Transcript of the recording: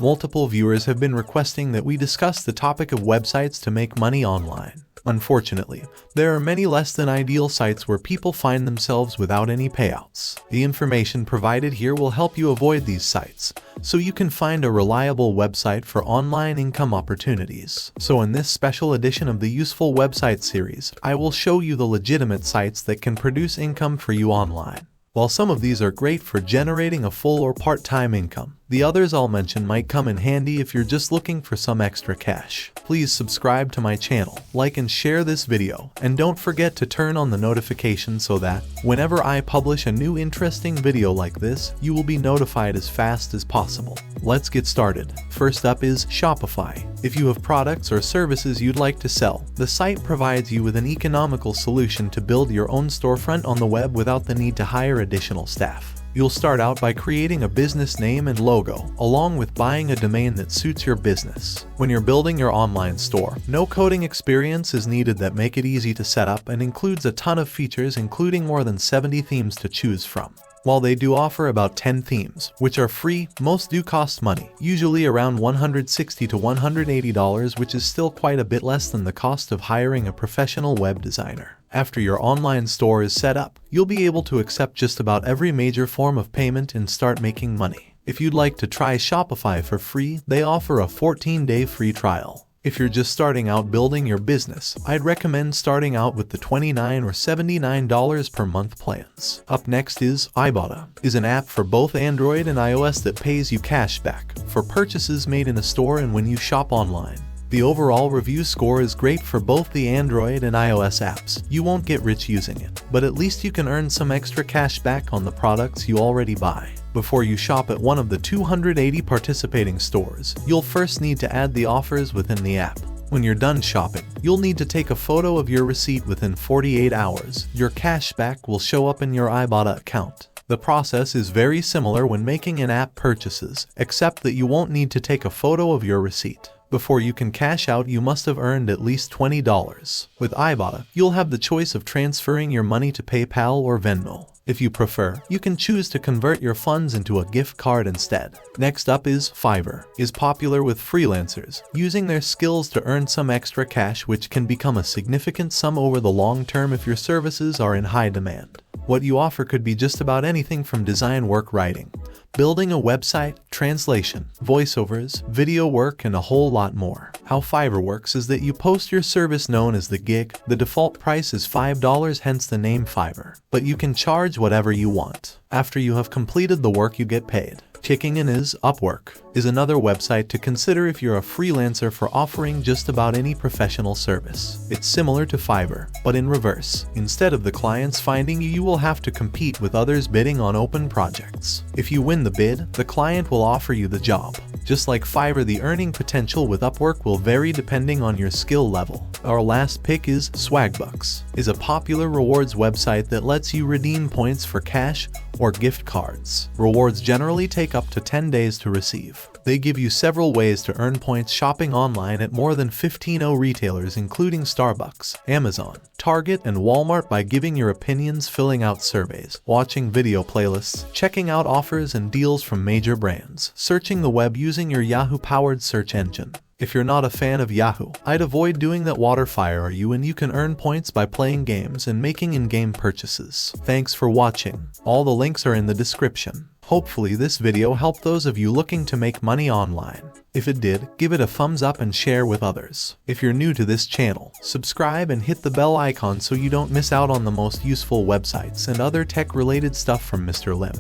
Multiple viewers have been requesting that we discuss the topic of websites to make money online. Unfortunately, there are many less than ideal sites where people find themselves without any payouts. The information provided here will help you avoid these sites, so you can find a reliable website for online income opportunities. So in this special edition of the Useful Website series, I will show you the legitimate sites that can produce income for you online. While some of these are great for generating a full or part-time income, the others I'll mention might come in handy if you're just looking for some extra cash. Please subscribe to my channel, like and share this video, and don't forget to turn on the notification so that, whenever I publish a new interesting video like this, you will be notified as fast as possible. Let's get started. First up is Shopify. If you have products or services you'd like to sell, the site provides you with an economical solution to build your own storefront on the web without the need to hire additional staff. You'll start out by creating a business name and logo, along with buying a domain that suits your business. When you're building your online store, no coding experience is needed that make it easy to set up and includes a ton of features, including more than 70 themes to choose from. While they do offer about 10 themes, which are free, most do cost money, usually around $160 to $180, which is still quite a bit less than the cost of hiring a professional web designer. After your online store is set up, you'll be able to accept just about every major form of payment and start making money. If you'd like to try Shopify for free, they offer a 14-day free trial. If you're just starting out building your business, I'd recommend starting out with the $29 or $79 per month plans. Up next is Ibotta, is an app for both Android and iOS that pays you cash back for purchases made in a store and when you shop online. The overall review score is great for both the Android and iOS apps. You won't get rich using it, but at least you can earn some extra cash back on the products you already buy. Before you shop at one of the 280 participating stores, you'll first need to add the offers within the app. When you're done shopping, you'll need to take a photo of your receipt within 48 hours. Your cash back will show up in your Ibotta account. The process is very similar when making in-app purchases, except that you won't need to take a photo of your receipt. Before you can cash out, you must have earned at least $20. With Ibotta, you'll have the choice of transferring your money to PayPal or Venmo. If you prefer, you can choose to convert your funds into a gift card instead. Next up is Fiverr, is popular with freelancers, using their skills to earn some extra cash, which can become a significant sum over the long term if your services are in high demand. What you offer could be just about anything from design work, writing, building a website, translation, voiceovers, video work, and a whole lot more. How Fiverr works is that you post your service known as the gig. The default price is $5, hence the name Fiverr, but you can charge whatever you want. After you have completed the work, you get paid. Kicking in is Upwork, is another website to consider if you're a freelancer for offering just about any professional service. It's similar to Fiverr, but in reverse. Instead of the clients finding you, you will have to compete with others bidding on open projects. If you win the bid, the client will offer you the job. Just like Fiverr, the earning potential with Upwork will vary depending on your skill level. Our last pick is Swagbucks, is a popular rewards website that lets you redeem points for cash or gift cards. Rewards generally take up to 10 days to receive. They give you several ways to earn points shopping online at more than 15 retailers including Starbucks, Amazon, Target, and Walmart by giving your opinions, filling out surveys, watching video playlists, checking out offers and deals from major brands, searching the web using your Yahoo-powered search engine. If you're not a fan of Yahoo, I'd avoid doing that. Waterfire are you, and you can earn points by playing games and making in-game purchases. Thanks for watching. All the links are in the description. Hopefully this video helped those of you looking to make money online. If it did, give it a thumbs up and share with others. If you're new to this channel, subscribe and hit the bell icon so you don't miss out on the most useful websites and other tech-related stuff from Mr. Lim.